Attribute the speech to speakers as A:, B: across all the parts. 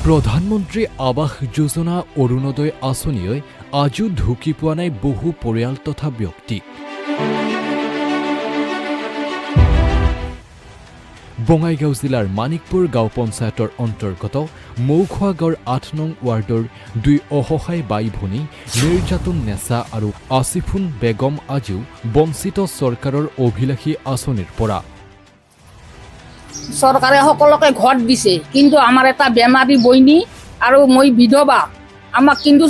A: প্ৰধানমন্ত্ৰী আৱাস যোজনা অৰুণোদয় আঁচনিয়ে আজিও ঢুকি পোৱা নাই বহু পৰিয়াল তথা ব্যক্তি। বঙাইগাঁও জিলাৰ মানিকপুৰ গাঁও পঞ্চায়তৰ অন্তৰ্গত মৌখোৱা গাঁৱৰ ৮ নং ৱাৰ্ডৰ দুই অসহায় বাই ভনী নিৰ্যাতন নেছা আৰু আসিফুন বেগম আজিও বঞ্চিত চৰকাৰৰ অভিলাষী আঁচনিৰ পৰা।
B: চৰকাৰে সকলোকে ঘৰ দিছে, কিন্তু আমাৰ এটা বেমাৰী বইনী আৰু মই বিধৱা, আমাক কিন্তু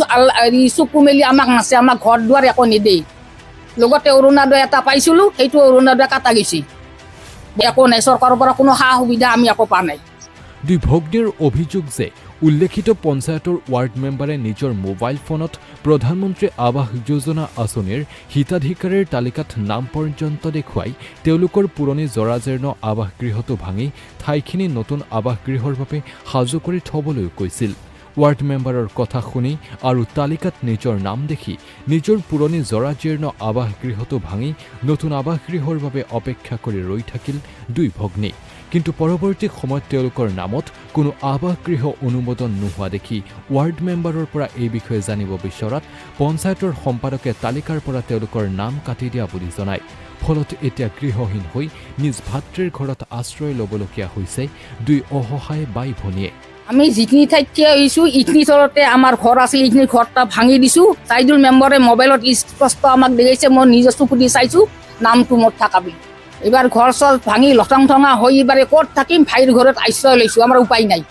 B: চকু মেলি আমাক নাছে, আমাক ঘৰ দুৱাৰ একো নিদেই। লগতে অৰুণোদয় এটা পাইছিলোঁ, সেইটো অৰুণোদয় কাটা গৈছে, একো নাই, চৰকাৰৰ পৰা কোনো সা সুবিধা আমি একো পোৱা নাই।
A: দুই ভগ্নীৰ অভিযোগ যে উল্লেখিত পঞ্চায়তৰ ৱাৰ্ড মেম্বাৰে নিজৰ মোবাইল ফোনত প্ৰধানমন্ত্ৰী আৱাস যোজনা আঁচনিৰ হিতাধিকাৰীৰ তালিকাত নাম পৰ্যন্ত দেখুৱাই তেওঁলোকৰ পুৰণি জৰাজীৰ্ণ আৱাসগৃহটো ভাঙি ঠাইখিনি নতুন আৱাসগৃহৰ বাবে সাজু কৰি থবলৈও কৈছিল। ৱাৰ্ড মেম্বাৰৰ কথা শুনি আৰু তালিকাত নিজৰ নাম দেখি নিজৰ পুৰণি জৰাজীৰ্ণ আৱাসগৃহটো ভাঙি নতুন আৱাসগৃহৰ বাবে অপেক্ষা কৰি ৰৈ থাকিল দুই ভগ্নী। কিন্তু পৰৱৰ্তী সময়ত তেওঁলোকৰ নামত কোনো আৱাসগৃহ অনুমোদন নোহোৱা দেখি ৱাৰ্ড মেম্বাৰৰ পৰা এই বিষয়ে জানিব বিচৰাত পঞ্চায়তৰ সম্পাদকে তালিকাৰ পৰা তেওঁলোকৰ নাম কাটি দিয়া বুলি জনায়। ফলত এতিয়া গৃহহীন হৈ নিজ ভাতৃৰ ঘৰত আশ্ৰয় ল'বলগীয়া হৈছে দুই অসহায় বাই ভনীয়ে।
B: আমি যিখিনি ঠাইত থিয় হৈছোঁ, এইখিনি তলতে আমাৰ ঘৰ আছে, এইখিনি ঘৰটা ভাঙি দিছোঁ। চাইদুল মেম্বাৰে মোবাইলত স্পষ্ট আমাক দেখাইছে, মই নিজৰ চকু দি চাইছোঁ নামটো মোৰ থকা বুলি। এইবাৰ ঘৰ চৰ ভাঙি লঠং ঠঙা হৈ এইবাৰে ক'ত থাকিম, ভাইৰ ঘৰত আশ্ৰয় লৈছোঁ, আমাৰ উপায় নাই।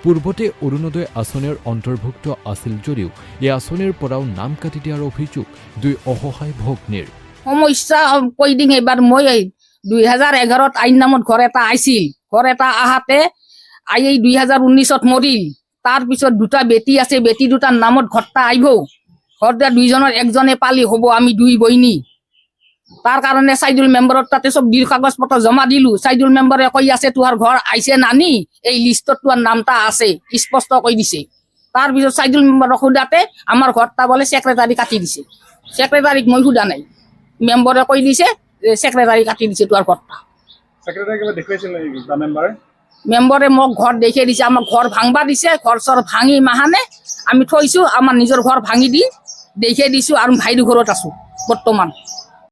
A: পূৰ্বতে অৰুণোদয় আঁচনিৰ অন্তৰ্ভুক্ত আছিল যদিও এই আঁচনিৰ পৰাও নাম কাটি দিয়াৰ অভিযোগ দুই অসহায় ভগ্নীৰ।
B: সমস্যা কৈ দিম, এইবাৰ মই 2011 আইন নামত ঘৰ এটা আহিছিল, ঘৰ এটা আহাতে এই 2019 মৰিল। তাৰপিছত দুটা বেটি আছে, বেটি দুটাৰ নামত ঘৰটা আহিব, ঘৰ দুইজনৰ একজনে পালি হ'ব, আমি দুই বইনী। তাৰ কাৰণে চাইদুল মেম্বাৰৰ তাতে চব কাগজ পত্ৰ জমা দিলোঁ। চাইদুল মেম্বাৰে কৈ আছে তোমাৰ ঘৰ আহিছে নানি, এই লিষ্টত তোমাৰ নামটা আছে, স্পষ্ট কৈ দিছে। তাৰপিছত চাইদুল মেম্বাৰক সোধাতে আমাৰ ঘৰটা বোলে ছেক্ৰেটাৰী কাটি দিছে। ছেক্ৰেটাৰীক মই সোধা নাই, মেম্বাৰে কৈ দিছে ছেক্ৰেটাৰী কাটি দিছে তোমাৰ ঘৰটা। মেম্বাৰে মোক ঘৰ দেখাই দিছে, আমাক ঘৰ ভাঙবা দিছে, ঘৰ চৰ ভাঙি মাহানে আমি থৈছোঁ, আমাৰ নিজৰ ঘৰ ভাঙি দি দেখাই দিছোঁ আৰু ভাইৰ ঘৰত আছোঁ বৰ্তমান।